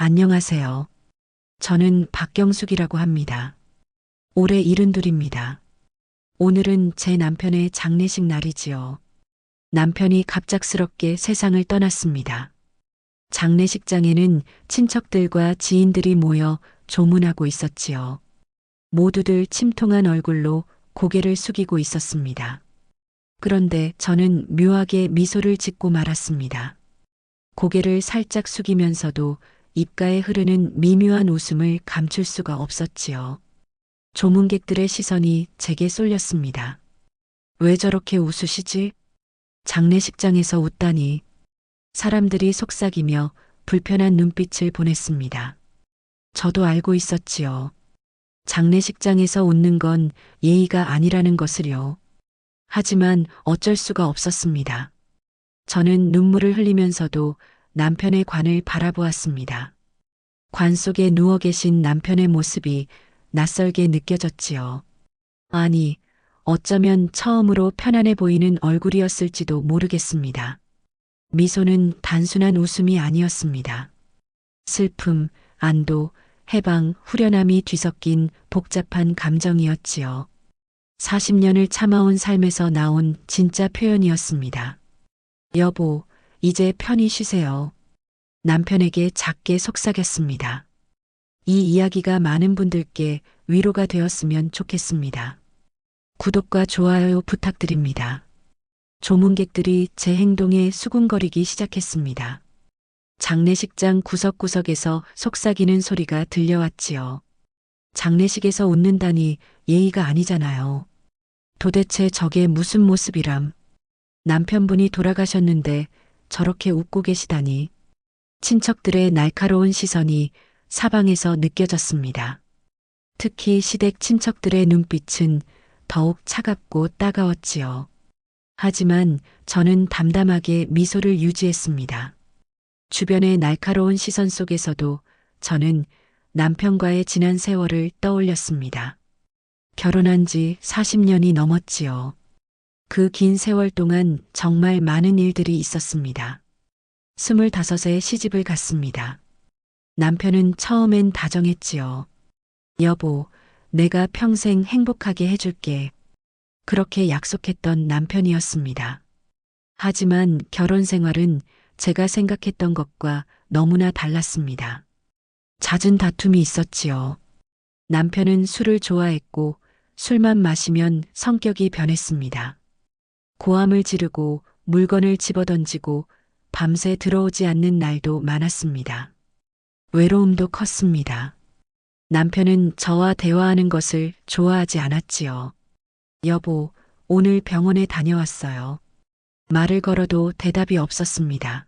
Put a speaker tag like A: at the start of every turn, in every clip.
A: 안녕하세요. 저는 박경숙이라고 합니다. 올해 72입니다. 오늘은 제 남편의 장례식 날이지요. 남편이 갑작스럽게 세상을 떠났습니다. 장례식장에는 친척들과 지인들이 모여 조문하고 있었지요. 모두들 침통한 얼굴로 고개를 숙이고 있었습니다. 그런데 저는 묘하게 미소를 짓고 말았습니다. 고개를 살짝 숙이면서도 입가에 흐르는 미묘한 웃음을 감출 수가 없었지요. 조문객들의 시선이 제게 쏠렸습니다. 왜 저렇게 웃으시지? 장례식장에서 웃다니. 사람들이 속삭이며 불편한 눈빛을 보냈습니다. 저도 알고 있었지요. 장례식장에서 웃는 건 예의가 아니라는 것을요. 하지만 어쩔 수가 없었습니다. 저는 눈물을 흘리면서도 남편의 관을 바라보았습니다. 관 속에 누워 계신 남편의 모습이 낯설게 느껴졌지요. 아니, 어쩌면 처음으로 편안해 보이는 얼굴이었을지도 모르겠습니다. 미소는 단순한 웃음이 아니었습니다. 슬픔, 안도, 해방, 후련함이 뒤섞인 복잡한 감정이었지요. 40년을 참아온 삶에서 나온 진짜 표현이었습니다. 여보, 이제 편히 쉬세요. 남편에게 작게 속삭였습니다. 이 이야기가 많은 분들께 위로가 되었으면 좋겠습니다. 구독과 좋아요 부탁드립니다. 조문객들이 제 행동에 수군거리기 시작했습니다. 장례식장 구석구석에서 속삭이는 소리가 들려왔지요. 장례식에서 웃는다니 예의가 아니잖아요. 도대체 저게 무슨 모습이람. 남편분이 돌아가셨는데 저렇게 웃고 계시다니. 친척들의 날카로운 시선이 사방에서 느껴졌습니다. 특히 시댁 친척들의 눈빛은 더욱 차갑고 따가웠지요. 하지만 저는 담담하게 미소를 유지했습니다. 주변의 날카로운 시선 속에서도 저는 남편과의 지난 세월을 떠올렸습니다. 결혼한 지 40년이 넘었지요. 그 긴 세월 동안 정말 많은 일들이 있었습니다. 25에 시집을 갔습니다. 남편은 처음엔 다정했지요. 여보, 내가 평생 행복하게 해줄게. 그렇게 약속했던 남편이었습니다. 하지만 결혼 생활은 제가 생각했던 것과 너무나 달랐습니다. 잦은 다툼이 있었지요. 남편은 술을 좋아했고 술만 마시면 성격이 변했습니다. 고함을 지르고 물건을 집어던지고 밤새 들어오지 않는 날도 많았습니다. 외로움도 컸습니다. 남편은 저와 대화하는 것을 좋아하지 않았지요. 여보, 오늘 병원에 다녀왔어요. 말을 걸어도 대답이 없었습니다.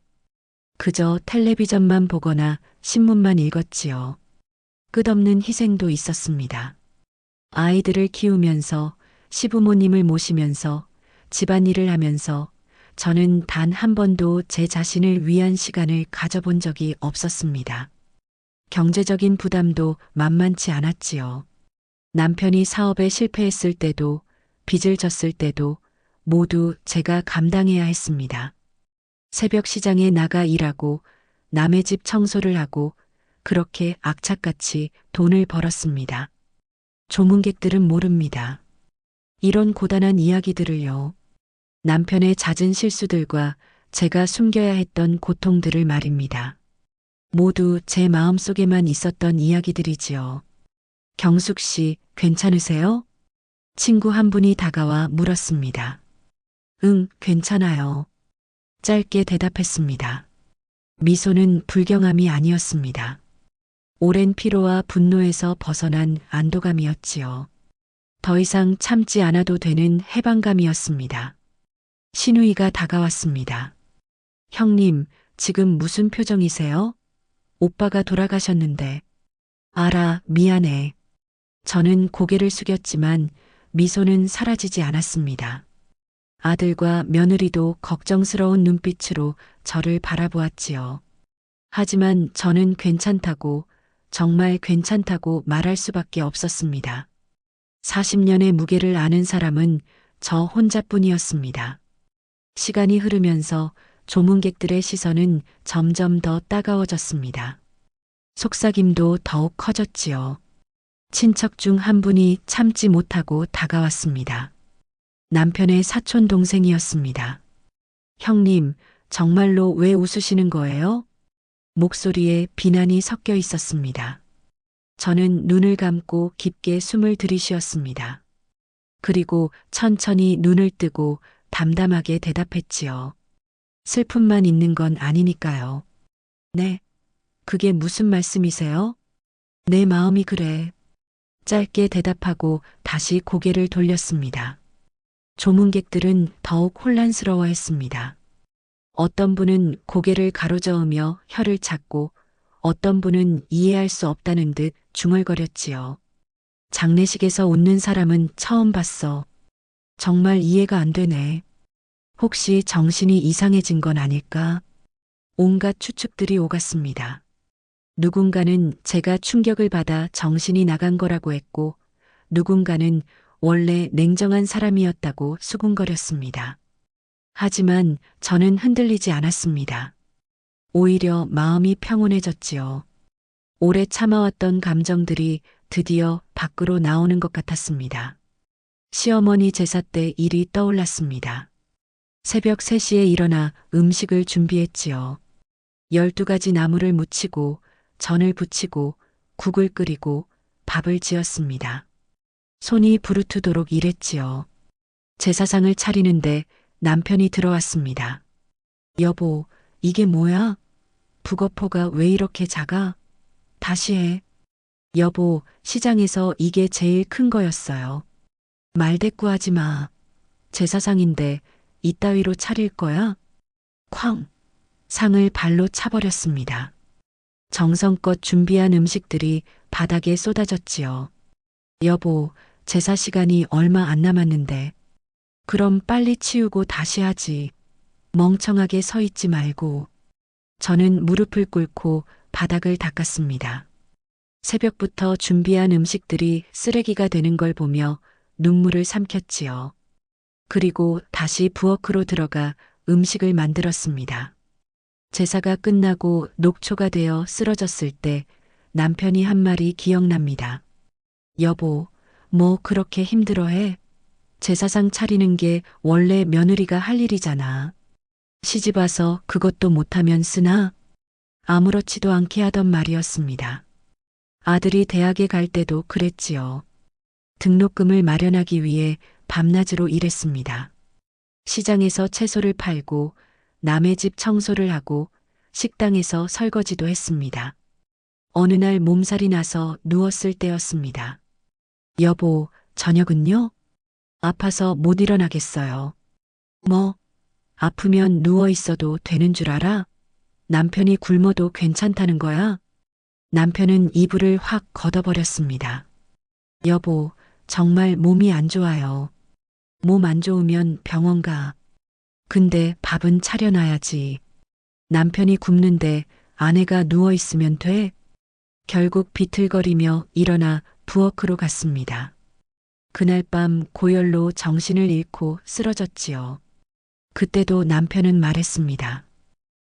A: 그저 텔레비전만 보거나 신문만 읽었지요. 끝없는 희생도 있었습니다. 아이들을 키우면서 시부모님을 모시면서 집안일을 하면서 저는 단 한 번도 제 자신을 위한 시간을 가져본 적이 없었습니다. 경제적인 부담도 만만치 않았지요. 남편이 사업에 실패했을 때도 빚을 졌을 때도 모두 제가 감당해야 했습니다. 새벽 시장에 나가 일하고 남의 집 청소를 하고 그렇게 악착같이 돈을 벌었습니다. 조문객들은 모릅니다. 이런 고단한 이야기들을요. 남편의 잦은 실수들과 제가 숨겨야 했던 고통들을 말입니다. 모두 제 마음속에만 있었던 이야기들이지요. 경숙 씨, 괜찮으세요? 친구 한 분이 다가와 물었습니다. 응, 괜찮아요. 짧게 대답했습니다. 미소는 불경함이 아니었습니다. 오랜 피로와 분노에서 벗어난 안도감이었지요. 더 이상 참지 않아도 되는 해방감이었습니다. 신우이가 다가왔습니다. 형님, 지금 무슨 표정이세요? 오빠가 돌아가셨는데. 알아, 미안해. 저는 고개를 숙였지만 미소는 사라지지 않았습니다. 아들과 며느리도 걱정스러운 눈빛으로 저를 바라보았지요. 하지만 저는 괜찮다고, 정말 괜찮다고 말할 수밖에 없었습니다. 40년의 무게를 아는 사람은 저 혼자뿐이었습니다. 시간이 흐르면서 조문객들의 시선은 점점 더 따가워졌습니다. 속삭임도 더욱 커졌지요. 친척 중 한 분이 참지 못하고 다가왔습니다. 남편의 사촌 동생이었습니다. 형님, 정말로 왜 웃으시는 거예요? 목소리에 비난이 섞여 있었습니다. 저는 눈을 감고 깊게 숨을 들이쉬었습니다. 그리고 천천히 눈을 뜨고 담담하게 대답했지요. 슬픔만 있는 건 아니니까요. 네, 그게 무슨 말씀이세요? 내 마음이 그래. 짧게 대답하고 다시 고개를 돌렸습니다. 조문객들은 더욱 혼란스러워했습니다. 어떤 분은 고개를 가로저으며 혀를 찾고 어떤 분은 이해할 수 없다는 듯 중얼거렸지요. 장례식에서 웃는 사람은 처음 봤어. 정말 이해가 안 되네. 혹시 정신이 이상해진 건 아닐까? 온갖 추측들이 오갔습니다. 누군가는 제가 충격을 받아 정신이 나간 거라고 했고, 누군가는 원래 냉정한 사람이었다고 수군거렸습니다. 하지만 저는 흔들리지 않았습니다. 오히려 마음이 평온해졌지요. 오래 참아왔던 감정들이 드디어 밖으로 나오는 것 같았습니다. 시어머니 제사 때 일이 떠올랐습니다. 새벽 3시에 일어나 음식을 준비했지요. 12가지 나물을 무치고 전을 부치고 국을 끓이고 밥을 지었습니다. 손이 부르트도록 일했지요. 제사상을 차리는데 남편이 들어왔습니다. 여보, 이게 뭐야? 북어포가 왜 이렇게 작아? 다시 해. 여보, 시장에서 이게 제일 큰 거였어요. 말대꾸하지 마. 제사상인데 이따위로 차릴 거야? 쾅! 상을 발로 차버렸습니다. 정성껏 준비한 음식들이 바닥에 쏟아졌지요. 여보, 제사 시간이 얼마 안 남았는데. 그럼 빨리 치우고 다시 하지. 멍청하게 서 있지 말고. 저는 무릎을 꿇고 바닥을 닦았습니다. 새벽부터 준비한 음식들이 쓰레기가 되는 걸 보며 눈물을 삼켰지요. 그리고 다시 부엌으로 들어가 음식을 만들었습니다. 제사가 끝나고 녹초가 되어 쓰러졌을 때 남편이 한 말이 기억납니다. 여보, 뭐 그렇게 힘들어해? 제사상 차리는 게 원래 며느리가 할 일이잖아. 시집 와서 그것도 못하면 쓰나? 아무렇지도 않게 하던 말이었습니다. 아들이 대학에 갈 때도 그랬지요. 등록금을 마련하기 위해 밤낮으로 일했습니다. 시장에서 채소를 팔고 남의 집 청소를 하고 식당에서 설거지도 했습니다. 어느 날 몸살이 나서 누웠을 때였습니다. 여보, 저녁은요? 아파서 못 일어나겠어요. 뭐, 아프면 누워 있어도 되는 줄 알아? 남편이 굶어도 괜찮다는 거야? 남편은 이불을 확 걷어버렸습니다. 여보, 정말 몸이 안 좋아요. 몸 안 좋으면 병원 가. 근데 밥은 차려놔야지. 남편이 굶는데 아내가 누워 있으면 돼? 결국 비틀거리며 일어나 부엌으로 갔습니다. 그날 밤 고열로 정신을 잃고 쓰러졌지요. 그때도 남편은 말했습니다.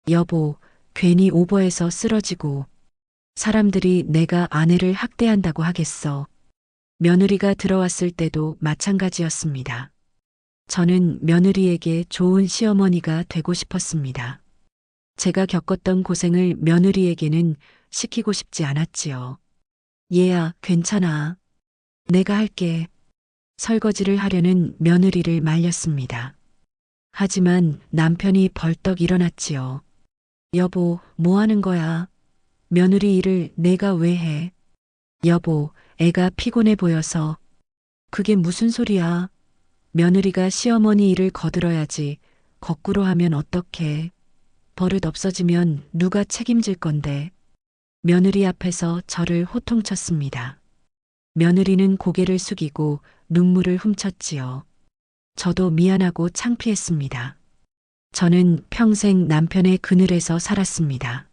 A: 여보, 괜히 오버해서 쓰러지고 사람들이 내가 아내를 학대한다고 하겠어. 며느리가 들어왔을 때도 마찬가지였습니다. 저는 며느리에게 좋은 시어머니가 되고 싶었습니다. 제가 겪었던 고생을 며느리에게는 시키고 싶지 않았지요. 얘야, 괜찮아. 내가 할게. 설거지를 하려는 며느리를 말렸습니다. 하지만 남편이 벌떡 일어났지요. 여보, 뭐 하는 거야? 며느리 일을 내가 왜 해? 여보, 애가 피곤해 보여서. 그게 무슨 소리야? 며느리가 시어머니 일을 거들어야지. 거꾸로 하면 어떡해. 버릇 없어지면 누가 책임질 건데. 며느리 앞에서 저를 호통쳤습니다. 며느리는 고개를 숙이고 눈물을 훔쳤지요. 저도 미안하고 창피했습니다. 저는 평생 남편의 그늘에서 살았습니다.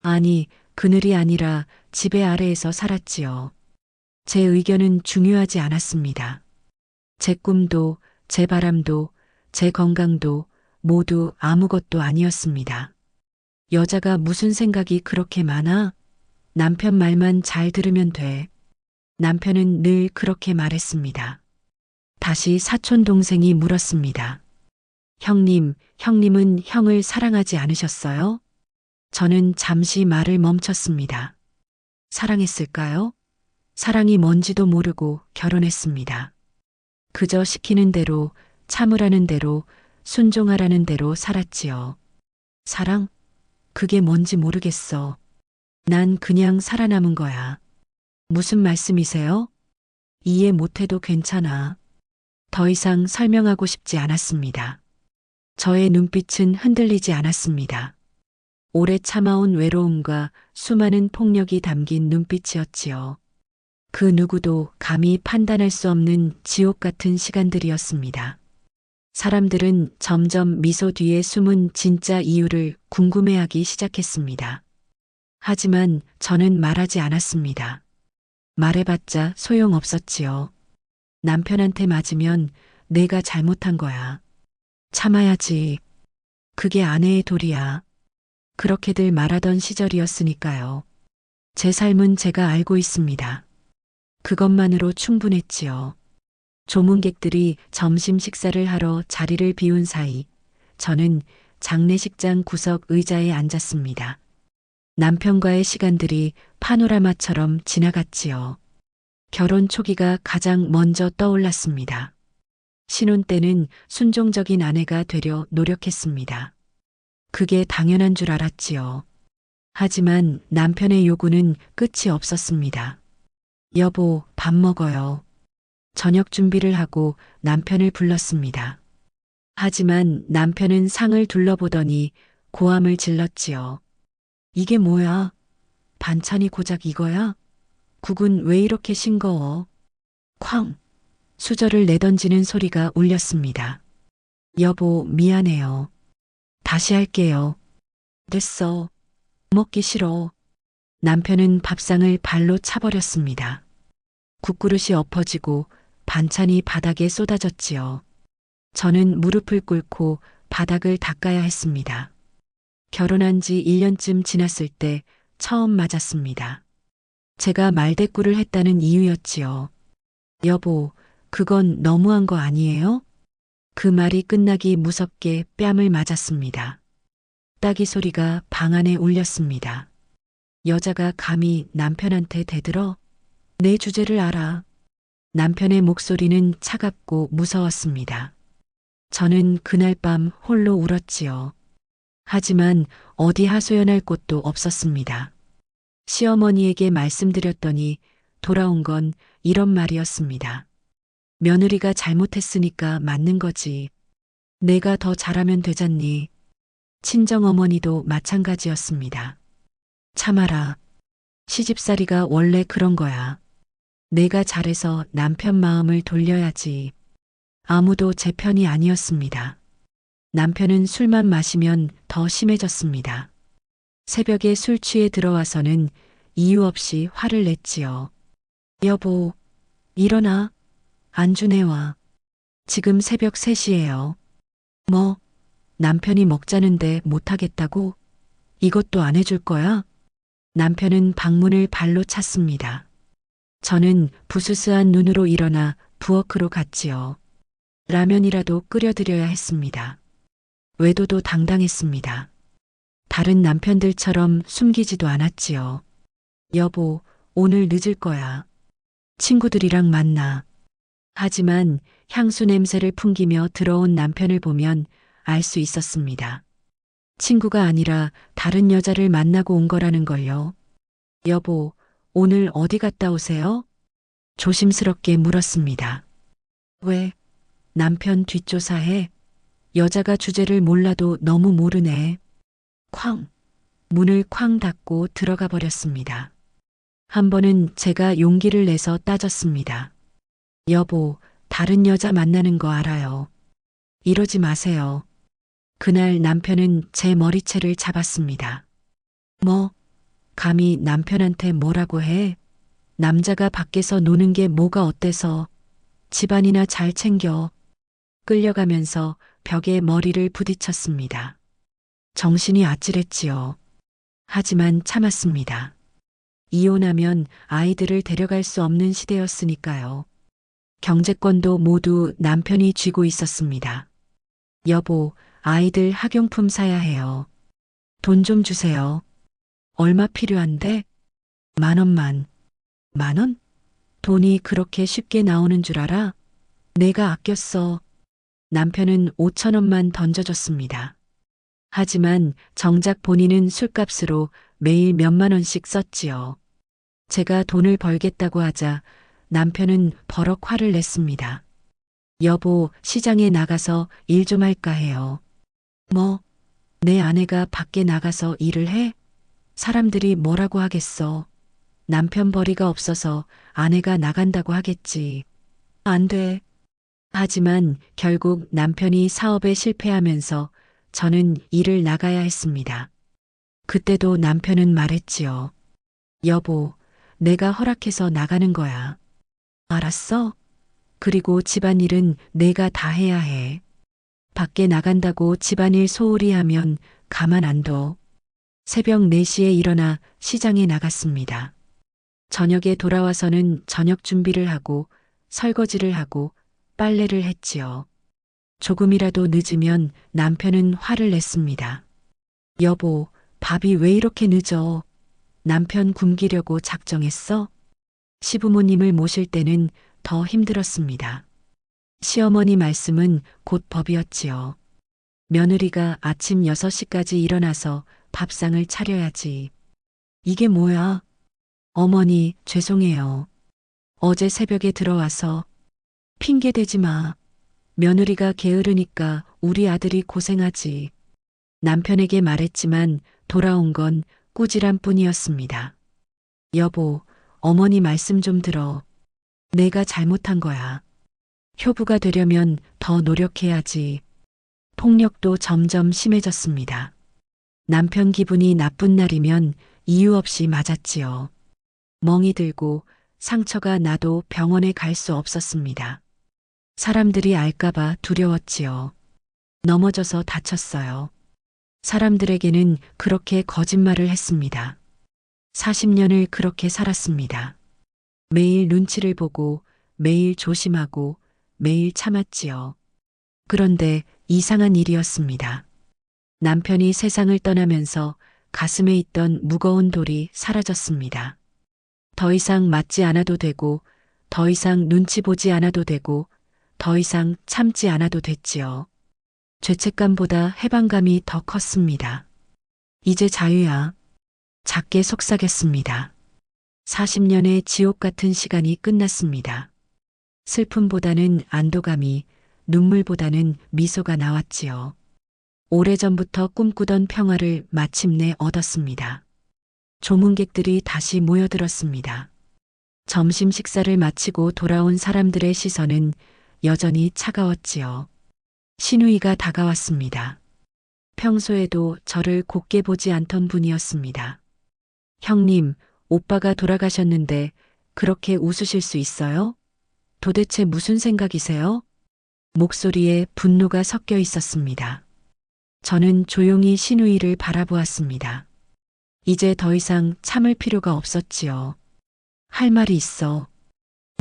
A: 아니, 그늘이 아니라 지배 아래에서 살았지요. 제 의견은 중요하지 않았습니다. 제 꿈도, 제 바람도, 제 건강도 모두 아무것도 아니었습니다. 여자가 무슨 생각이 그렇게 많아? 남편 말만 잘 들으면 돼. 남편은 늘 그렇게 말했습니다. 다시 사촌 동생이 물었습니다. 형님은 형을 사랑하지 않으셨어요? 저는 잠시 말을 멈췄습니다. 사랑했을까요? 사랑이 뭔지도 모르고 결혼했습니다. 그저 시키는 대로, 참으라는 대로, 순종하라는 대로 살았지요. 사랑? 그게 뭔지 모르겠어. 난 그냥 살아남은 거야. 무슨 말씀이세요? 이해 못해도 괜찮아. 더 이상 설명하고 싶지 않았습니다. 저의 눈빛은 흔들리지 않았습니다. 오래 참아온 외로움과 수많은 폭력이 담긴 눈빛이었지요. 그 누구도 감히 판단할 수 없는 지옥 같은 시간들이었습니다. 사람들은 점점 미소 뒤에 숨은 진짜 이유를 궁금해하기 시작했습니다. 하지만 저는 말하지 않았습니다. 말해봤자 소용없었지요. 남편한테 맞으면 내가 잘못한 거야. 참아야지. 그게 아내의 도리야. 그렇게들 말하던 시절이었으니까요. 제 삶은 제가 알고 있습니다. 그것만으로 충분했지요. 조문객들이 점심 식사를 하러 자리를 비운 사이 저는 장례식장 구석 의자에 앉았습니다. 남편과의 시간들이 파노라마처럼 지나갔지요. 결혼 초기가 가장 먼저 떠올랐습니다. 신혼 때는 순종적인 아내가 되려 노력했습니다. 그게 당연한 줄 알았지요. 하지만 남편의 요구는 끝이 없었습니다. 여보, 밥 먹어요. 저녁 준비를 하고 남편을 불렀습니다. 하지만 남편은 상을 둘러보더니 고함을 질렀지요. 이게 뭐야? 반찬이 고작 이거야? 국은 왜 이렇게 싱거워? 쾅! 수저를 내던지는 소리가 울렸습니다. 여보, 미안해요. 다시 할게요. 됐어. 먹기 싫어. 남편은 밥상을 발로 차버렸습니다. 국그릇이 엎어지고 반찬이 바닥에 쏟아졌지요. 저는 무릎을 꿇고 바닥을 닦아야 했습니다. 결혼한 지 1년쯤 지났을 때 처음 맞았습니다. 제가 말대꾸를 했다는 이유였지요. 여보, 그건 너무한 거 아니에요? 그 말이 끝나기 무섭게 뺨을 맞았습니다. 따기 소리가 방 안에 울렸습니다. 여자가 감히 남편한테 대들어? 내 주제를 알아. 남편의 목소리는 차갑고 무서웠습니다. 저는 그날 밤 홀로 울었지요. 하지만 어디 하소연할 곳도 없었습니다. 시어머니에게 말씀드렸더니 돌아온 건 이런 말이었습니다. 며느리가 잘못했으니까 맞는 거지. 내가 더 잘하면 되잖니. 친정어머니도 마찬가지였습니다. 참아라. 시집살이가 원래 그런 거야. 내가 잘해서 남편 마음을 돌려야지. 아무도 제 편이 아니었습니다. 남편은 술만 마시면 더 심해졌습니다. 새벽에 술 취해 들어와서는 이유 없이 화를 냈지요. 여보, 일어나. 안주 내와. 지금 새벽 3시예요. 뭐, 남편이 먹자는데 못하겠다고? 이것도 안 해줄 거야? 남편은 방문을 발로 찼습니다. 저는 부스스한 눈으로 일어나 부엌으로 갔지요. 라면이라도 끓여드려야 했습니다. 외도도 당당했습니다. 다른 남편들처럼 숨기지도 않았지요. 여보, 오늘 늦을 거야. 친구들이랑 만나. 하지만 향수 냄새를 풍기며 들어온 남편을 보면 알 수 있었습니다. 친구가 아니라 다른 여자를 만나고 온 거라는 걸요. 여보, 오늘 어디 갔다 오세요? 조심스럽게 물었습니다. 왜? 남편 뒷조사해? 여자가 주제를 몰라도 너무 모르네. 쾅! 문을 쾅 닫고 들어가 버렸습니다. 한 번은 제가 용기를 내서 따졌습니다. 여보, 다른 여자 만나는 거 알아요. 이러지 마세요. 그날 남편은 제 머리채를 잡았습니다. 뭐? 감히 남편한테 뭐라고 해? 남자가 밖에서 노는 게 뭐가 어때서? 집안이나 잘 챙겨. 끌려가면서 벽에 머리를 부딪혔습니다. 정신이 아찔했지요. 하지만 참았습니다. 이혼하면 아이들을 데려갈 수 없는 시대였으니까요. 경제권도 모두 남편이 쥐고 있었습니다. 여보, 아이들 학용품 사야 해요. 돈 좀 주세요. 얼마 필요한데? 10,000원만. 10,000원? 돈이 그렇게 쉽게 나오는 줄 알아? 내가 아꼈어. 남편은 5,000원만 던져줬습니다. 하지만 정작 본인은 술값으로 매일 몇만 원씩 썼지요. 제가 돈을 벌겠다고 하자 남편은 버럭 화를 냈습니다. 여보, 시장에 나가서 일 좀 할까 해요. 뭐, 내 아내가 밖에 나가서 일을 해? 사람들이 뭐라고 하겠어. 남편 벌이가 없어서 아내가 나간다고 하겠지. 안 돼. 하지만 결국 남편이 사업에 실패하면서 저는 일을 나가야 했습니다. 그때도 남편은 말했지요. 여보, 내가 허락해서 나가는 거야. 알았어? 그리고 집안일은 내가 다 해야 해. 밖에 나간다고 집안일 소홀히 하면 가만 안 둬. 새벽 4시에 일어나 시장에 나갔습니다. 저녁에 돌아와서는 저녁 준비를 하고 설거지를 하고 빨래를 했지요. 조금이라도 늦으면 남편은 화를 냈습니다. 여보, 밥이 왜 이렇게 늦어? 남편 굶기려고 작정했어? 시부모님을 모실 때는 더 힘들었습니다. 시어머니 말씀은 곧 법이었지요. 며느리가 아침 6시까지 일어나서 밥상을 차려야지. 이게 뭐야? 어머니, 죄송해요. 어제 새벽에 들어와서 핑계 대지 마. 며느리가 게으르니까 우리 아들이 고생하지. 남편에게 말했지만 돌아온 건 꾸지람 뿐이었습니다. 여보, 어머니 말씀 좀 들어. 내가 잘못한 거야. 효부가 되려면 더 노력해야지. 폭력도 점점 심해졌습니다. 남편 기분이 나쁜 날이면 이유 없이 맞았지요. 멍이 들고 상처가 나도 병원에 갈 수 없었습니다. 사람들이 알까봐 두려웠지요. 넘어져서 다쳤어요. 사람들에게는 그렇게 거짓말을 했습니다. 40년을 그렇게 살았습니다. 매일 눈치를 보고 매일 조심하고 매일 참았지요. 그런데 이상한 일이었습니다. 남편이 세상을 떠나면서 가슴에 있던 무거운 돌이 사라졌습니다. 더 이상 맞지 않아도 되고, 더 이상 눈치 보지 않아도 되고, 더 이상 참지 않아도 됐지요. 죄책감보다 해방감이 더 컸습니다. 이제 자유야. 작게 속삭였습니다. 40년의 지옥 같은 시간이 끝났습니다. 슬픔보다는 안도감이, 눈물보다는 미소가 나왔지요. 오래전부터 꿈꾸던 평화를 마침내 얻었습니다. 조문객들이 다시 모여들었습니다. 점심 식사를 마치고 돌아온 사람들의 시선은 여전히 차가웠지요. 시누이가 다가왔습니다. 평소에도 저를 곱게 보지 않던 분이었습니다. 형님, 오빠가 돌아가셨는데 그렇게 웃으실 수 있어요? 도대체 무슨 생각이세요? 목소리에 분노가 섞여 있었습니다. 저는 조용히 시누이를 바라보았습니다. 이제 더 이상 참을 필요가 없었지요. 할 말이 있어.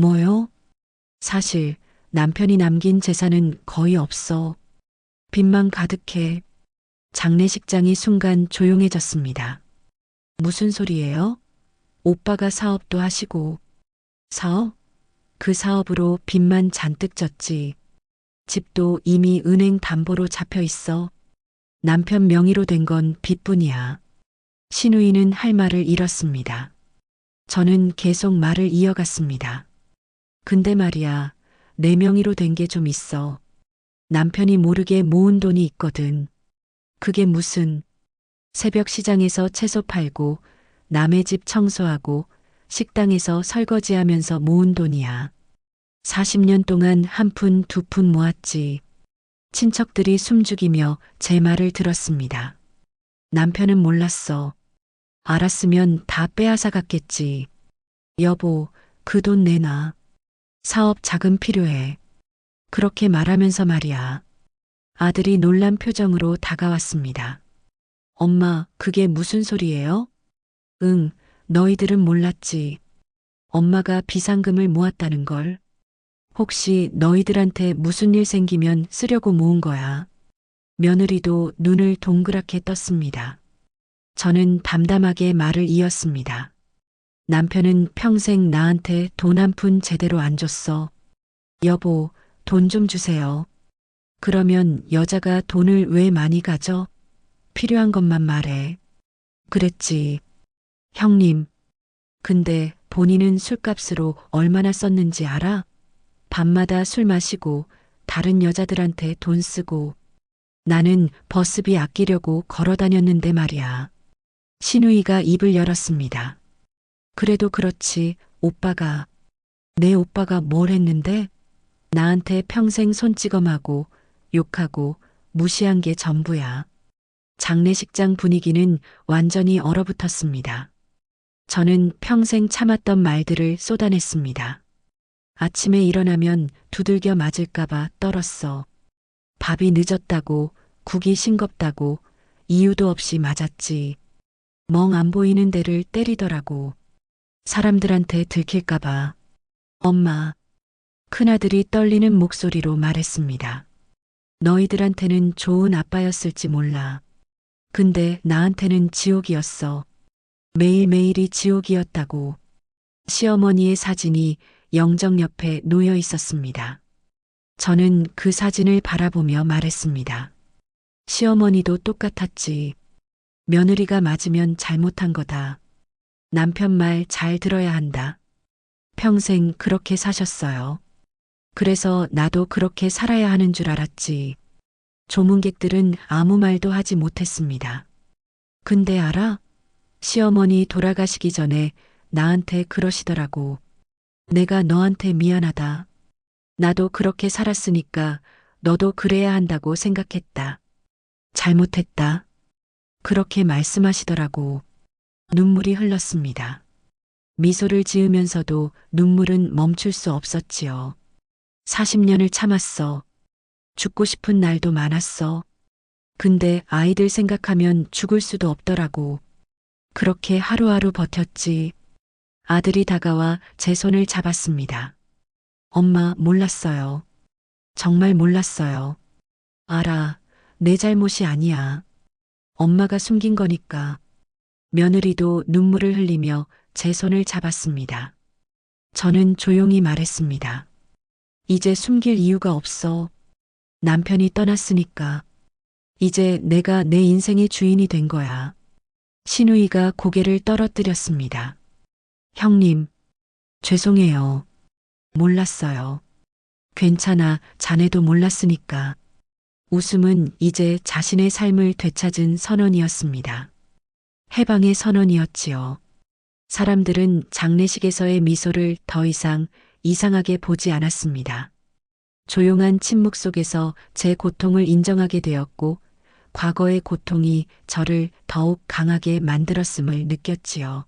A: 뭐요? 사실 남편이 남긴 재산은 거의 없어. 빚만 가득해. 장례식장이 순간 조용해졌습니다. 무슨 소리예요? 오빠가 사업도 하시고. 사업? 그 사업으로 빚만 잔뜩 졌지. 집도 이미 은행 담보로 잡혀 있어. 남편 명의로 된 건 빚뿐이야. 시누이는 할 말을 잃었습니다. 저는 계속 말을 이어갔습니다. 근데 말이야, 내 명의로 된 게 좀 있어. 남편이 모르게 모은 돈이 있거든. 그게 무슨, 새벽 시장에서 채소 팔고, 남의 집 청소하고, 식당에서 설거지하면서 모은 돈이야. 40년 동안 한 푼, 두 푼 모았지. 친척들이 숨죽이며 제 말을 들었습니다. 남편은 몰랐어. 알았으면 다 빼앗아 갔겠지. 여보, 그 돈 내놔. 사업 자금 필요해. 그렇게 말하면서 말이야. 아들이 놀란 표정으로 다가왔습니다. 엄마, 그게 무슨 소리예요? 응, 너희들은 몰랐지. 엄마가 비상금을 모았다는 걸. 혹시 너희들한테 무슨 일 생기면 쓰려고 모은 거야. 며느리도 눈을 동그랗게 떴습니다. 저는 담담하게 말을 이었습니다. 남편은 평생 나한테 돈 한 푼 제대로 안 줬어. 여보, 돈 좀 주세요. 그러면 여자가 돈을 왜 많이 가져? 필요한 것만 말해. 그랬지. 형님. 근데 본인은 술값으로 얼마나 썼는지 알아? 밤마다 술 마시고 다른 여자들한테 돈 쓰고 나는 버스비 아끼려고 걸어 다녔는데 말이야. 신우이가 입을 열었습니다. 그래도 그렇지, 오빠가. 내 오빠가 뭘 했는데? 나한테 평생 손찌검하고 욕하고 무시한 게 전부야. 장례식장 분위기는 완전히 얼어붙었습니다. 저는 평생 참았던 말들을 쏟아냈습니다. 아침에 일어나면 두들겨 맞을까봐 떨었어. 밥이 늦었다고, 국이 싱겁다고, 이유도 없이 맞았지. 멍 안 보이는 데를 때리더라고. 사람들한테 들킬까봐. 엄마. 큰아들이 떨리는 목소리로 말했습니다. 너희들한테는 좋은 아빠였을지 몰라. 근데 나한테는 지옥이었어. 매일매일이 지옥이었다고. 시어머니의 사진이 영정 옆에 놓여 있었습니다. 저는 그 사진을 바라보며 말했습니다. 시어머니도 똑같았지. 며느리가 맞으면 잘못한 거다. 남편 말 잘 들어야 한다. 평생 그렇게 사셨어요. 그래서 나도 그렇게 살아야 하는 줄 알았지. 조문객들은 아무 말도 하지 못했습니다. 근데 알아? 시어머니 돌아가시기 전에 나한테 그러시더라고. 내가 너한테 미안하다. 나도 그렇게 살았으니까 너도 그래야 한다고 생각했다. 잘못했다. 그렇게 말씀하시더라고. 눈물이 흘렀습니다. 미소를 지으면서도 눈물은 멈출 수 없었지요. 40년을 참았어. 죽고 싶은 날도 많았어. 근데 아이들 생각하면 죽을 수도 없더라고. 그렇게 하루하루 버텼지. 아들이 다가와 제 손을 잡았습니다. 엄마, 몰랐어요. 정말 몰랐어요. 알아. 내 잘못이 아니야. 엄마가 숨긴 거니까. 며느리도 눈물을 흘리며 제 손을 잡았습니다. 저는 조용히 말했습니다. 이제 숨길 이유가 없어. 남편이 떠났으니까. 이제 내가 내 인생의 주인이 된 거야. 신우이가 고개를 떨어뜨렸습니다. 형님, 죄송해요. 몰랐어요. 괜찮아, 자네도 몰랐으니까. 웃음은 이제 자신의 삶을 되찾은 선언이었습니다. 해방의 선언이었지요. 사람들은 장례식에서의 미소를 더 이상 이상하게 보지 않았습니다. 조용한 침묵 속에서 제 고통을 인정하게 되었고, 과거의 고통이 저를 더욱 강하게 만들었음을 느꼈지요.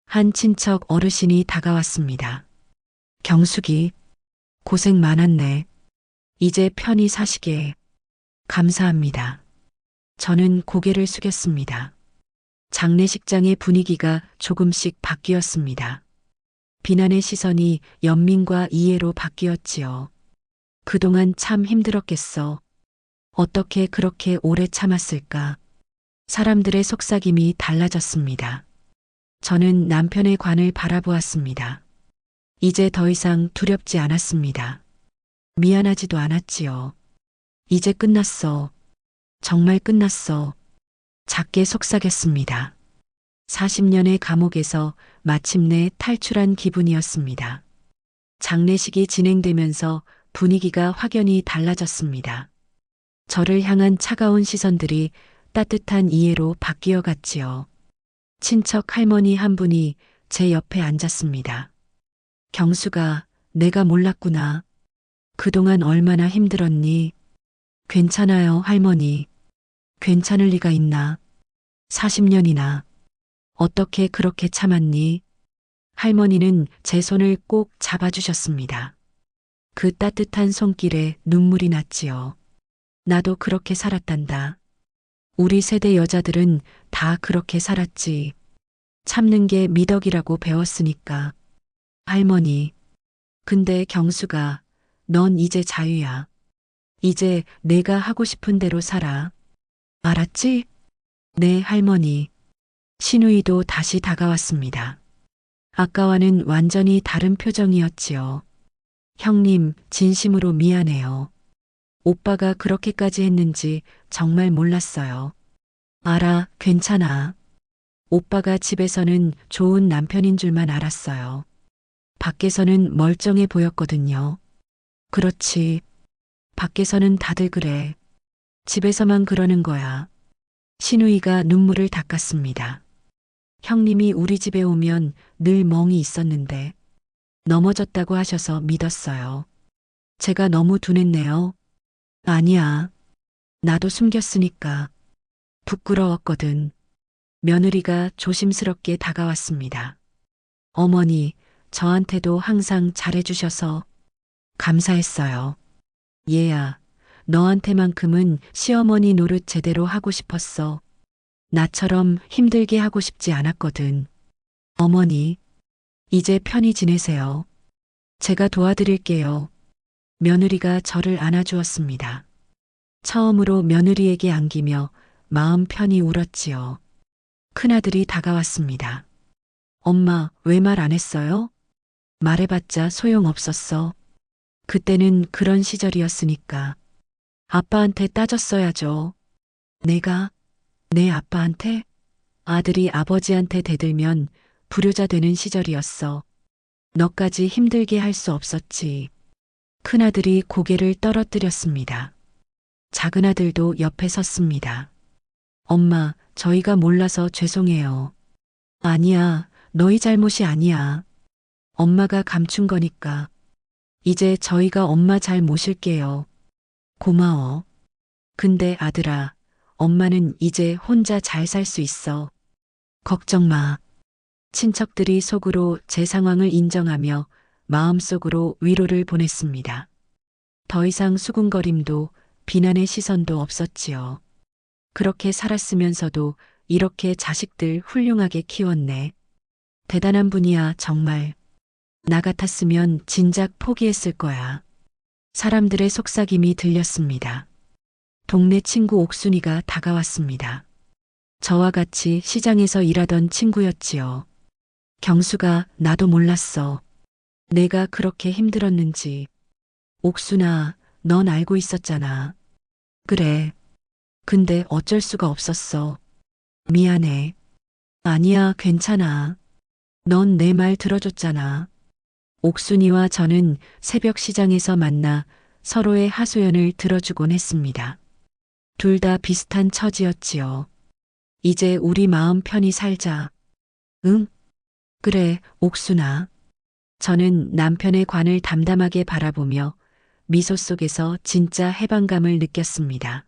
A: 한 친척 어르신이 다가왔습니다. 경숙이, 고생 많았네. 이제 편히 사시게. 감사합니다. 저는 고개를 숙였습니다. 장례식장의 분위기가 조금씩 바뀌었습니다. 비난의 시선이 연민과 이해로 바뀌었지요. 그동안 참 힘들었겠어. 어떻게 그렇게 오래 참았을까? 사람들의 속삭임이 달라졌습니다. 저는 남편의 관을 바라보았습니다. 이제 더 이상 두렵지 않았습니다. 미안하지도 않았지요. 이제 끝났어. 정말 끝났어. 작게 속삭였습니다. 40년의 감옥에서 마침내 탈출한 기분이었습니다. 장례식이 진행되면서 분위기가 확연히 달라졌습니다. 저를 향한 차가운 시선들이 따뜻한 이해로 바뀌어 갔지요. 친척 할머니 한 분이 제 옆에 앉았습니다. 경수가, 내가 몰랐구나. 그동안 얼마나 힘들었니? 괜찮아요, 할머니. 괜찮을 리가 있나? 40년이나. 어떻게 그렇게 참았니? 할머니는 제 손을 꼭 잡아주셨습니다. 그 따뜻한 손길에 눈물이 났지요. 나도 그렇게 살았단다. 우리 세대 여자들은 다 그렇게 살았지. 참는 게 미덕이라고 배웠으니까. 할머니, 근데 경수가, 넌 이제 자유야. 이제 내가 하고 싶은 대로 살아. 알았지? 네, 할머니. 신우이도 다시 다가왔습니다. 아까와는 완전히 다른 표정이었지요. 형님, 진심으로 미안해요. 오빠가 그렇게까지 했는지 정말 몰랐어요. 알아, 괜찮아. 오빠가 집에서는 좋은 남편인 줄만 알았어요. 밖에서는 멀쩡해 보였거든요. 그렇지. 밖에서는 다들 그래. 집에서만 그러는 거야. 신우이가 눈물을 닦았습니다. 형님이 우리 집에 오면 늘 멍이 있었는데 넘어졌다고 하셔서 믿었어요. 제가 너무 둔했네요. 아니야. 나도 숨겼으니까. 부끄러웠거든. 며느리가 조심스럽게 다가왔습니다. 어머니, 저한테도 항상 잘해주셔서 감사했어요. 얘야, 너한테만큼은 시어머니 노릇 제대로 하고 싶었어. 나처럼 힘들게 하고 싶지 않았거든. 어머니, 이제 편히 지내세요. 제가 도와드릴게요. 며느리가 저를 안아주었습니다. 처음으로 며느리에게 안기며 마음 편히 울었지요. 큰아들이 다가왔습니다. 엄마, 왜 말 안 했어요? 말해봤자 소용없었어. 그때는 그런 시절이었으니까. 아빠한테 따졌어야죠. 내가, 내 아빠한테? 아들이 아버지한테 대들면 불효자 되는 시절이었어. 너까지 힘들게 할 수 없었지. 큰아들이 고개를 떨어뜨렸습니다. 작은아들도 옆에 섰습니다. 엄마, 저희가 몰라서 죄송해요. 아니야, 너희 잘못이 아니야. 엄마가 감춘 거니까. 이제 저희가 엄마 잘 모실게요. 고마워. 근데 아들아, 엄마는 이제 혼자 잘 살 수 있어. 걱정 마. 친척들이 속으로 제 상황을 인정하며 마음속으로 위로를 보냈습니다. 더 이상 수군거림도 비난의 시선도 없었지요. 그렇게 살았으면서도 이렇게 자식들 훌륭하게 키웠네. 대단한 분이야, 정말. 나 같았으면 진작 포기했을 거야. 사람들의 속삭임이 들렸습니다. 동네 친구 옥순이가 다가왔습니다. 저와 같이 시장에서 일하던 친구였지요. 경수가 나도 몰랐어. 내가 그렇게 힘들었는지. 옥순아, 넌 알고 있었잖아. 그래. 근데 어쩔 수가 없었어. 미안해. 아니야, 괜찮아. 넌 내 말 들어줬잖아. 옥순이와 저는 새벽 시장에서 만나 서로의 하소연을 들어주곤 했습니다. 둘 다 비슷한 처지였지요. 이제 우리 마음 편히 살자. 응? 그래, 옥순아. 저는 남편의 관을 담담하게 바라보며 미소 속에서 진짜 해방감을 느꼈습니다.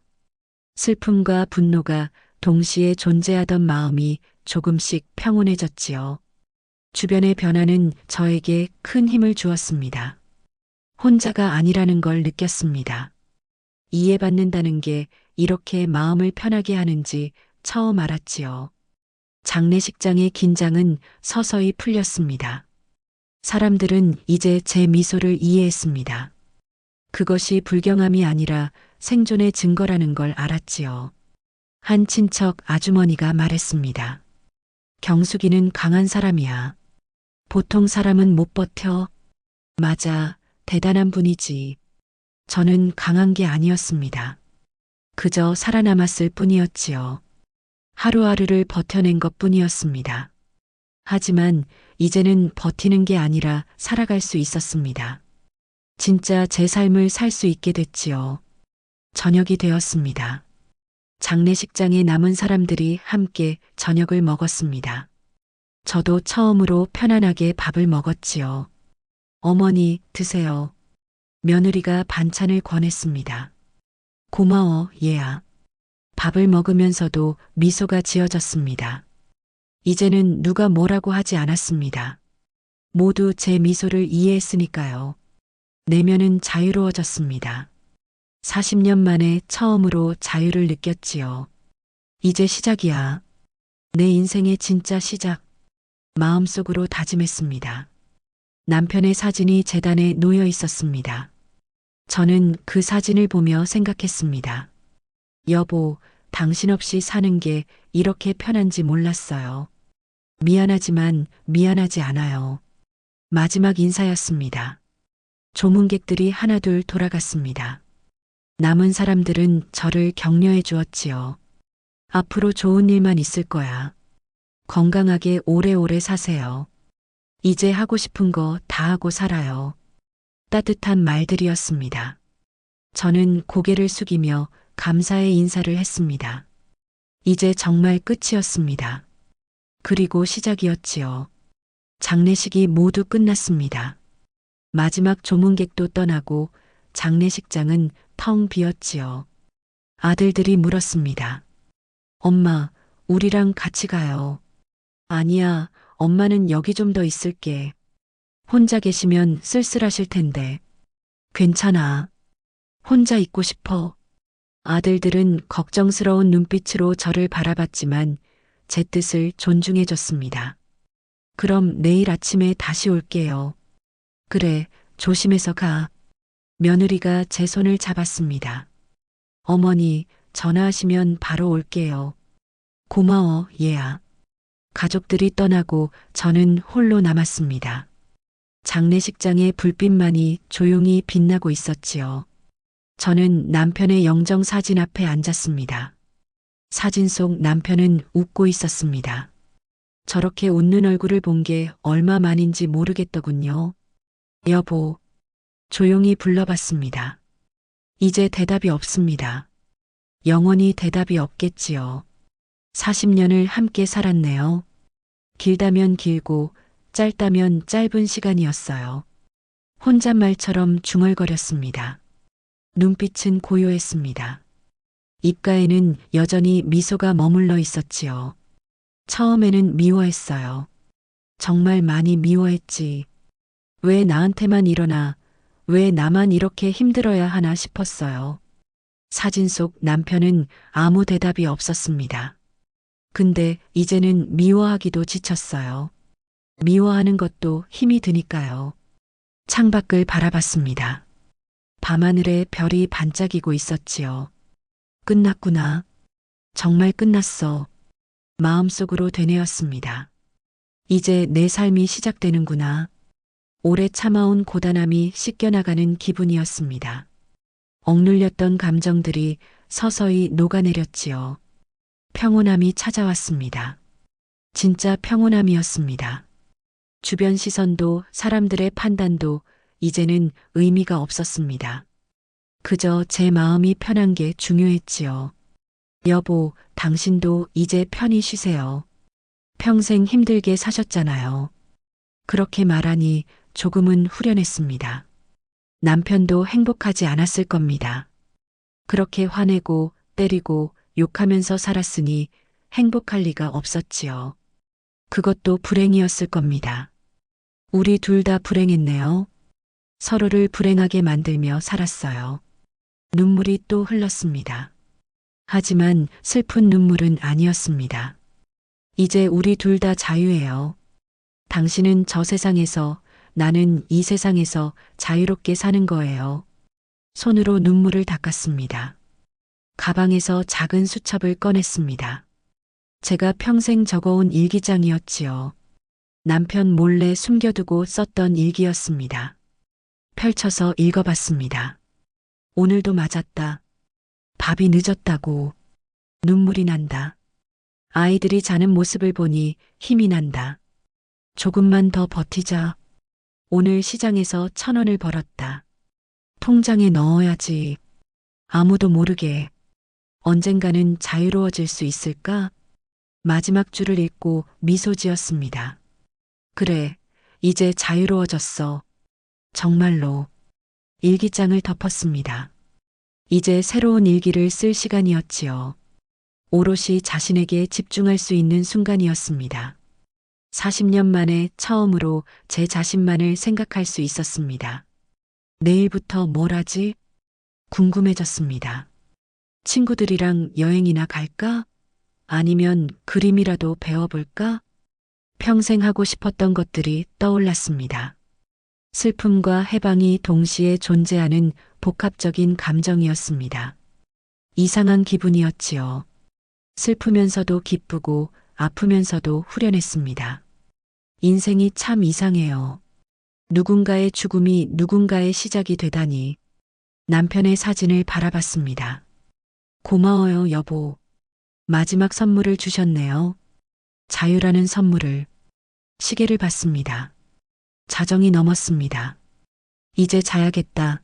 A: 슬픔과 분노가 동시에 존재하던 마음이 조금씩 평온해졌지요. 주변의 변화는 저에게 큰 힘을 주었습니다. 혼자가 아니라는 걸 느꼈습니다. 이해받는다는 게 이렇게 마음을 편하게 하는지 처음 알았지요. 장례식장의 긴장은 서서히 풀렸습니다. 사람들은 이제 제 미소를 이해했습니다. 그것이 불경함이 아니라 생존의 증거라는 걸 알았지요. 한 친척 아주머니가 말했습니다. 경숙이는 강한 사람이야. 보통 사람은 못 버텨. 맞아, 대단한 분이지. 저는 강한 게 아니었습니다. 그저 살아남았을 뿐이었지요. 하루하루를 버텨낸 것 뿐이었습니다. 하지만 이제는 버티는 게 아니라 살아갈 수 있었습니다. 진짜 제 삶을 살 수 있게 됐지요. 저녁이 되었습니다. 장례식장에 남은 사람들이 함께 저녁을 먹었습니다. 저도 처음으로 편안하게 밥을 먹었지요. 어머니, 드세요. 며느리가 반찬을 권했습니다. 고마워, 얘야. 밥을 먹으면서도 미소가 지어졌습니다. 이제는 누가 뭐라고 하지 않았습니다. 모두 제 미소를 이해했으니까요. 내면은 자유로워졌습니다. 40년 만에 처음으로 자유를 느꼈지요. 이제 시작이야. 내 인생의 진짜 시작. 마음속으로 다짐했습니다. 남편의 사진이 재단에 놓여 있었습니다. 저는 그 사진을 보며 생각했습니다. 여보, 당신 없이 사는 게 이렇게 편한지 몰랐어요. 미안하지만 미안하지 않아요. 마지막 인사였습니다. 조문객들이 하나둘 돌아갔습니다. 남은 사람들은 저를 격려해 주었지요. 앞으로 좋은 일만 있을 거야. 건강하게 오래오래 사세요. 이제 하고 싶은 거 다 하고 살아요. 따뜻한 말들이었습니다. 저는 고개를 숙이며 감사의 인사를 했습니다. 이제 정말 끝이었습니다. 그리고 시작이었지요. 장례식이 모두 끝났습니다. 마지막 조문객도 떠나고 장례식장은 텅 비었지요. 아들들이 물었습니다. 엄마, 우리랑 같이 가요. 아니야, 엄마는 여기 좀 더 있을게. 혼자 계시면 쓸쓸하실 텐데. 괜찮아. 혼자 있고 싶어. 아들들은 걱정스러운 눈빛으로 저를 바라봤지만 제 뜻을 존중해 줬습니다. 그럼 내일 아침에 다시 올게요. 그래, 조심해서 가. 며느리가 제 손을 잡았습니다. 어머니, 전화하시면 바로 올게요. 고마워, 얘야. 가족들이 떠나고 저는 홀로 남았습니다. 장례식장의 불빛만이 조용히 빛나고 있었지요. 저는 남편의 영정 사진 앞에 앉았습니다. 사진 속 남편은 웃고 있었습니다. 저렇게 웃는 얼굴을 본 게 얼마 만인지 모르겠더군요. 여보, 조용히 불러봤습니다. 이제 대답이 없습니다. 영원히 대답이 없겠지요. 40년을 함께 살았네요. 길다면 길고 짧다면 짧은 시간이었어요. 혼잣말처럼 중얼거렸습니다. 눈빛은 고요했습니다. 입가에는 여전히 미소가 머물러 있었지요. 처음에는 미워했어요. 정말 많이 미워했지. 왜 나한테만 일어나, 왜 나만 이렇게 힘들어야 하나 싶었어요. 사진 속 남편은 아무 대답이 없었습니다. 근데 이제는 미워하기도 지쳤어요. 미워하는 것도 힘이 드니까요. 창밖을 바라봤습니다. 밤하늘에 별이 반짝이고 있었지요. 끝났구나. 정말 끝났어. 마음속으로 되뇌었습니다. 이제 내 삶이 시작되는구나. 오래 참아온 고단함이 씻겨나가는 기분이었습니다. 억눌렸던 감정들이 서서히 녹아내렸지요. 평온함이 찾아왔습니다. 진짜 평온함이었습니다. 주변 시선도 사람들의 판단도 이제는 의미가 없었습니다. 그저 제 마음이 편한 게 중요했지요. 여보, 당신도 이제 편히 쉬세요. 평생 힘들게 사셨잖아요. 그렇게 말하니 조금은 후련했습니다. 남편도 행복하지 않았을 겁니다. 그렇게 화내고 때리고 욕하면서 살았으니 행복할 리가 없었지요. 그것도 불행이었을 겁니다. 우리 둘 다 불행했네요. 서로를 불행하게 만들며 살았어요. 눈물이 또 흘렀습니다. 하지만 슬픈 눈물은 아니었습니다. 이제 우리 둘 다 자유해요. 당신은 저 세상에서, 나는 이 세상에서 자유롭게 사는 거예요. 손으로 눈물을 닦았습니다. 가방에서 작은 수첩을 꺼냈습니다. 제가 평생 적어온 일기장이었지요. 남편 몰래 숨겨두고 썼던 일기였습니다. 펼쳐서 읽어봤습니다. 오늘도 맞았다. 밥이 늦었다고. 눈물이 난다. 아이들이 자는 모습을 보니 힘이 난다. 조금만 더 버티자. 오늘 시장에서 1,000원을 벌었다. 통장에 넣어야지. 아무도 모르게. 언젠가는 자유로워질 수 있을까? 마지막 줄을 읽고 미소 지었습니다. 그래, 이제 자유로워졌어. 정말로. 일기장을 덮었습니다. 이제 새로운 일기를 쓸 시간이었지요. 오롯이 자신에게 집중할 수 있는 순간이었습니다. 40년 만에 처음으로 제 자신만을 생각할 수 있었습니다. 내일부터 뭘 하지? 궁금해졌습니다. 친구들이랑 여행이나 갈까? 아니면 그림이라도 배워볼까? 평생 하고 싶었던 것들이 떠올랐습니다. 슬픔과 해방이 동시에 존재하는 복합적인 감정이었습니다. 이상한 기분이었지요. 슬프면서도 기쁘고 아프면서도 후련했습니다. 인생이 참 이상해요. 누군가의 죽음이 누군가의 시작이 되다니. 남편의 사진을 바라봤습니다. 고마워요, 여보. 마지막 선물을 주셨네요. 자유라는 선물을. 시계를 봤습니다. 자정이 넘었습니다. 이제 자야겠다.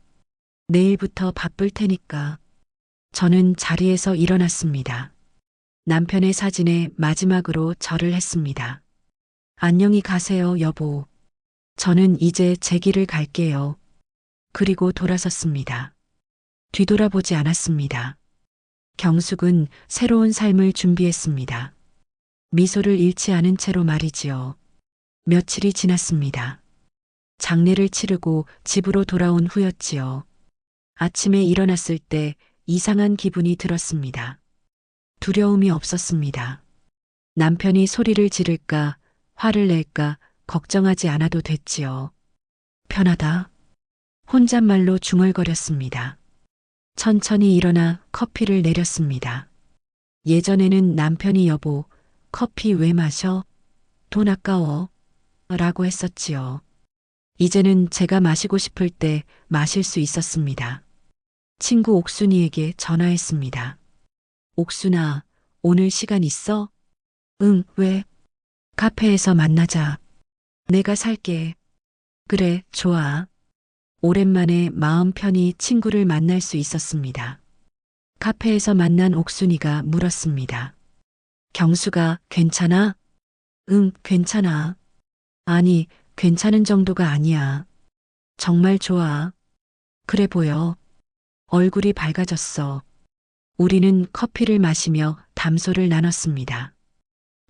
A: 내일부터 바쁠 테니까. 저는 자리에서 일어났습니다. 남편의 사진에 마지막으로 절을 했습니다. 안녕히 가세요, 여보. 저는 이제 제 길을 갈게요. 그리고 돌아섰습니다. 뒤돌아보지 않았습니다. 경숙은 새로운 삶을 준비했습니다. 미소를 잃지 않은 채로 말이지요. 며칠이 지났습니다. 장례를 치르고 집으로 돌아온 후였지요. 아침에 일어났을 때 이상한 기분이 들었습니다. 두려움이 없었습니다. 남편이 소리를 지를까, 화를 낼까 걱정하지 않아도 됐지요. 편하다. 혼잣말로 중얼거렸습니다. 천천히 일어나 커피를 내렸습니다. 예전에는 남편이 여보, 커피 왜 마셔? 돈 아까워. 라고 했었지요. 이제는 제가 마시고 싶을 때 마실 수 있었습니다. 친구 옥순이에게 전화했습니다. 옥순아, 오늘 시간 있어? 응, 왜? 카페에서 만나자. 내가 살게. 그래, 좋아. 오랜만에 마음 편히 친구를 만날 수 있었습니다. 카페에서 만난 옥순이가 물었습니다. 경수가 괜찮아? 응, 괜찮아. 아니, 괜찮은 정도가 아니야. 정말 좋아. 그래 보여. 얼굴이 밝아졌어. 우리는 커피를 마시며 담소를 나눴습니다.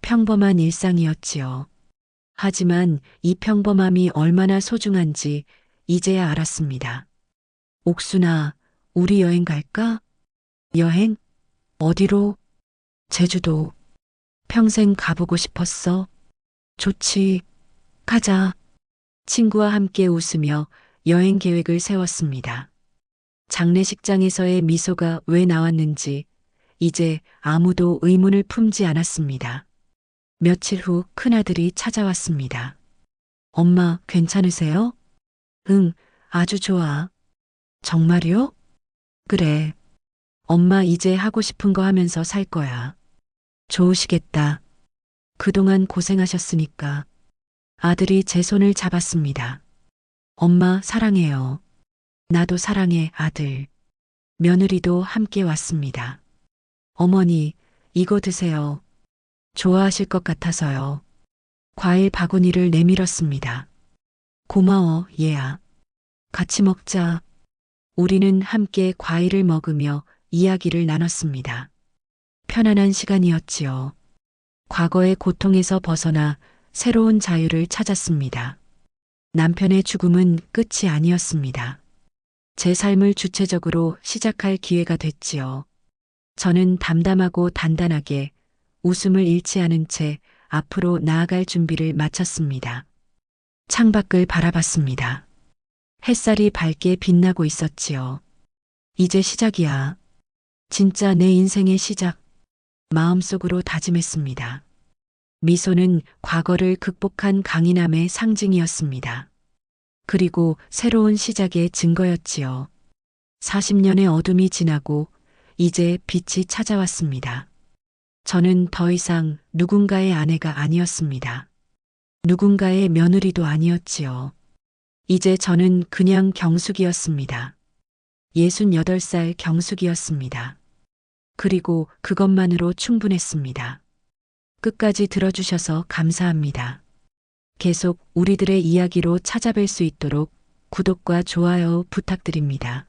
A: 평범한 일상이었지요. 하지만 이 평범함이 얼마나 소중한지 이제야 알았습니다. 옥순아, 우리 여행 갈까? 여행? 어디로? 제주도. 평생 가보고 싶었어. 좋지. 가자. 친구와 함께 웃으며 여행 계획을 세웠습니다. 장례식장에서의 미소가 왜 나왔는지 이제 아무도 의문을 품지 않았습니다. 며칠 후 큰아들이 찾아왔습니다. 엄마, 괜찮으세요? 응, 아주 좋아. 정말요? 그래. 엄마 이제 하고 싶은 거 하면서 살 거야. 좋으시겠다. 그동안 고생하셨으니까. 아들이 제 손을 잡았습니다. 엄마 사랑해요. 나도 사랑해, 아들. 며느리도 함께 왔습니다. 어머니, 이거 드세요. 좋아하실 것 같아서요. 과일 바구니를 내밀었습니다. 고마워, 얘야. 같이 먹자. 우리는 함께 과일을 먹으며 이야기를 나눴습니다. 편안한 시간이었지요. 과거의 고통에서 벗어나 새로운 자유를 찾았습니다. 남편의 죽음은 끝이 아니었습니다. 제 삶을 주체적으로 시작할 기회가 됐지요. 저는 담담하고 단단하게 웃음을 잃지 않은 채 앞으로 나아갈 준비를 마쳤습니다. 창밖을 바라봤습니다. 햇살이 밝게 빛나고 있었지요. 이제 시작이야. 진짜 내 인생의 시작. 마음속으로 다짐했습니다. 미소는 과거를 극복한 강인함의 상징이었습니다. 그리고 새로운 시작의 증거였지요. 40년의 어둠이 지나고 이제 빛이 찾아왔습니다. 저는 더 이상 누군가의 아내가 아니었습니다. 누군가의 며느리도 아니었지요. 이제 저는 그냥 경숙이었습니다. 68살 경숙이었습니다. 그리고 그것만으로 충분했습니다. 끝까지 들어주셔서 감사합니다. 계속 우리들의 이야기로 찾아뵐 수 있도록 구독과 좋아요 부탁드립니다.